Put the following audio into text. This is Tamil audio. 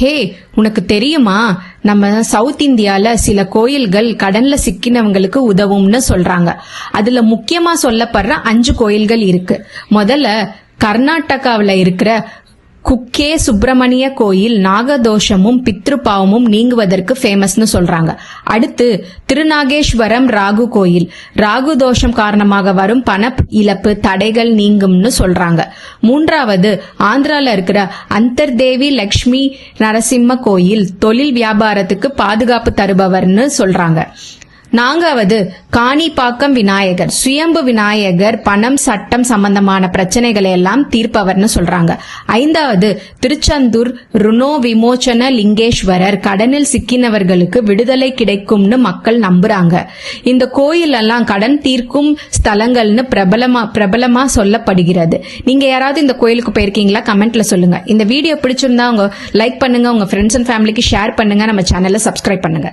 ஹே, உனக்கு தெரியுமா, நம்ம சவுத் இந்தியால சில கோயில்கள் கடல்ல சிக்கினவங்களுக்கு உதவும்னு சொல்றாங்க. அதுல முக்கியமா சொல்லப்படுற 5 கோயில்கள் இருக்கு. முதல்ல கர்நாடகாவில இருக்கிற குக்கே சுப்பிரமணிய கோயில் நாகதோஷமும் பித்ருபாவமும் நீங்குவதற்கு ஃபேமஸ்னு சொல்றாங்க. அடுத்து திருநாகேஸ்வரம் ராகு கோயில், ராகு தோஷம் காரணமாக வரும் பண இழப்பு தடைகள் நீங்கும்னு சொல்றாங்க. மூன்றாவது ஆந்திரால இருக்கிற அந்தர்தேவி லட்சுமி நரசிம்ம கோயில், தொழில் வியாபாரத்துக்கு பாதுகாப்பு தருபவர்னு சொல்றாங்க. நான்காவது காணிப்பாக்கம் விநாயகர், சுயம்பு விநாயகர், பணம் சட்டம் சம்பந்தமான பிரச்சனைகளை எல்லாம் தீர்ப்பவர்னு சொல்றாங்க. ஐந்தாவது திருச்செந்தூர் ருணோ விமோச்சன லிங்கேஸ்வரர், கடனில் சிக்கினவர்களுக்கு விடுதலை கிடைக்கும்னு மக்கள் நம்புறாங்க. இந்த கோயில் எல்லாம் கடன் தீர்க்கும் ஸ்தலங்கள்னு பிரபலமா சொல்லப்படுகிறது. நீங்க யாராவது இந்த கோயிலுக்கு போயிருக்கீங்களா? கமெண்ட்ல சொல்லுங்க. இந்த வீடியோ பிடிச்சிருந்தா உங்க லைக் பண்ணுங்க, உங்க ஃப்ரெண்ட்ஸ் அண்ட் ஃபேமிலிக்கு ஷேர் பண்ணுங்க, நம்ம சேனலை சப்ஸ்கிரைப் பண்ணுங்க.